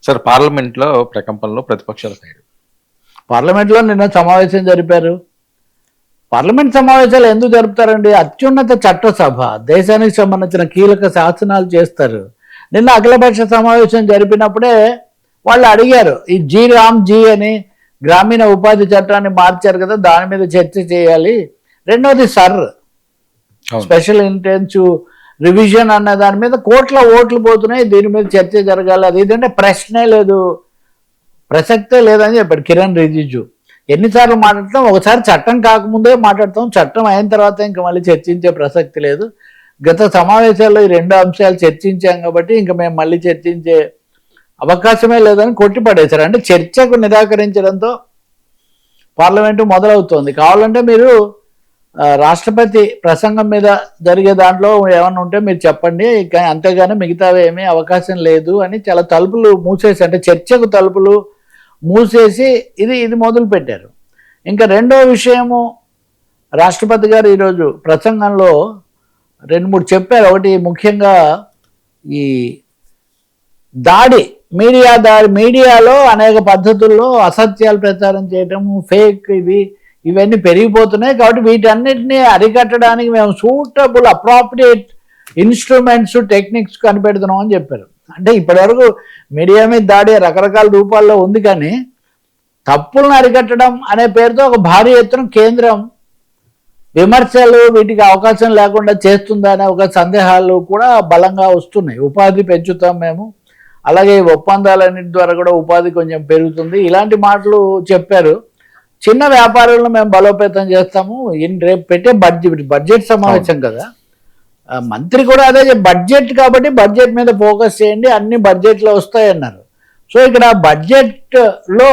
Sir పార్లమెంట్లో ప్రకంపనలో ప్రతిపక్షాల side పార్లమెంట్లో నిన్న సమావేశం జరిపారు. పార్లమెంట్ సమావేశాలు ఎందుకు జరుపుతారండి? అత్యున్నత చట్టసభ, దేశానికి సంబంధించిన కీలక శాసనాలు చేస్తారు. నిన్న అఖిలపక్ష సమావేశం జరిపినప్పుడే వాళ్ళు అడిగారు, ఈ జీ అని గ్రామీణ ఉపాధి చట్టాన్ని మార్చారు కదా, దాని మీద చర్చ చేయాలి. రెండోది స్పెషల్ ఇంటెన్సివ్ రివిజన్ అన్న దాని మీద కోట్ల ఓట్లు పోతున్నాయి, దీని మీద చర్చ జరగాలి. అది ఇదంటే ప్రశ్నే లేదు, ప్రసక్తే లేదని చెప్పాడు కిరణ్ రిజిజు. ఎన్నిసార్లు మాట్లాడతాం? ఒకసారి చట్టం కాకముందే మాట్లాడతాం, చట్టం అయిన తర్వాత ఇంకా మళ్ళీ చర్చించే ప్రసక్తి లేదు. గత సమావేశాల్లో ఈ రెండు అంశాలు చర్చించాం కాబట్టి ఇంకా మేము మళ్ళీ చర్చించే అవకాశమే లేదని కొట్టిపడేశారు. అంటే చర్చకు నిరాకరించడంతో పార్లమెంటు మొదలవుతోంది. కావాలంటే మీరు రాష్ట్రపతి ప్రసంగం మీద జరిగే దాంట్లో ఏమన్నా ఉంటే మీరు చెప్పండి, అంతేగాని మిగతావి ఏమీ అవకాశం లేదు అని చాలా తలుపులు మూసేసి, అంటే చర్చకు తలుపులు మూసేసి ఇది మొదలు పెట్టారు. ఇంకా రెండో విషయము, రాష్ట్రపతి గారు ఈరోజు ప్రసంగంలో 2-3 చెప్పారు. ఒకటి ముఖ్యంగా ఈ దాడి, మీడియాలో అనేక పద్ధతుల్లో అసత్యాలు ప్రచారం చేయటము, ఫేక్ ఇవన్నీ పెరిగిపోతున్నాయి. కాబట్టి వీటన్నిటిని అరికట్టడానికి మేము సూటబుల్ అప్రాప్రియేట్ ఇన్స్ట్రుమెంట్స్, టెక్నిక్స్ కనిపెడుతున్నాం అని చెప్పారు. అంటే ఇప్పటివరకు మీడియా మీద దాడి రకరకాల రూపాల్లో ఉంది, కానీ తప్పులను అరికట్టడం అనే పేరుతో ఒక భారీ ఎత్తున కేంద్రం విమర్శలు వీటికి అవకాశం లేకుండా చేస్తుందా అనే ఒక సందేహాలు కూడా బలంగా వస్తున్నాయి. ఉపాధి పెంచుతాం మేము, అలాగే ఒప్పందాలన్నిటి ద్వారా కూడా ఉపాధి కొంచెం పెరుగుతుంది, ఇలాంటి మాటలు చెప్పారు. చిన్న వ్యాపారులను మేము బలోపేతం చేస్తాము. రేపు పెట్టే బడ్జెట్ సమావేశం కదా, మంత్రి కూడా అదే బడ్జెట్ కాబట్టి బడ్జెట్ మీద ఫోకస్ చేయండి, అన్ని బడ్జెట్లో వస్తాయన్నారు. సో ఇక్కడ బడ్జెట్లో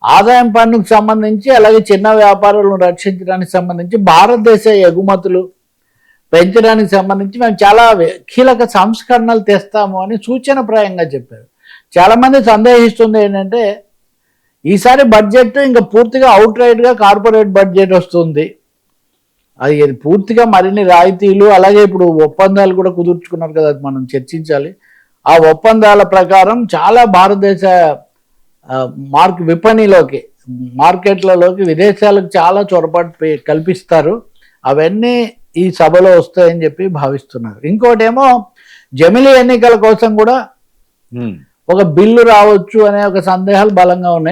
ఆదాయం పన్నుకు సంబంధించి, అలాగే చిన్న వ్యాపారులను రక్షించడానికి సంబంధించి, భారతదేశ ఎగుమతులు పెంచడానికి సంబంధించి మేము చాలా కీలక సంస్కరణలు తెస్తాము అని సూచనప్రాయంగా చెప్పారు. చాలామంది సందేహిస్తుంది ఏంటంటే, ఈసారి బడ్జెట్ ఇంకా పూర్తిగా అవుట్ రైట్గా కార్పొరేట్ బడ్జెట్ వస్తుంది, అది పూర్తిగా మరిన్ని రాయితీలు, అలాగే ఇప్పుడు ఒప్పందాలు కూడా కుదుర్చుకున్నారు కదా, అది మనం చర్చించాలి. ఆ ఒప్పందాల ప్రకారం చాలా భారతదేశ విపణిలోకి, మార్కెట్లలోకి, విదేశాలకు చాలా చొరబాటు కల్పిస్తారు. అవన్నీ ఈ సభలో వస్తాయని చెప్పి భావిస్తున్నారు. ఇంకోటేమో జమిలీ ఎన్నికల కోసం కూడా ఒక బిల్లు రావచ్చు అనే ఒక సందేహాలు బలంగా ఉన్నాయి.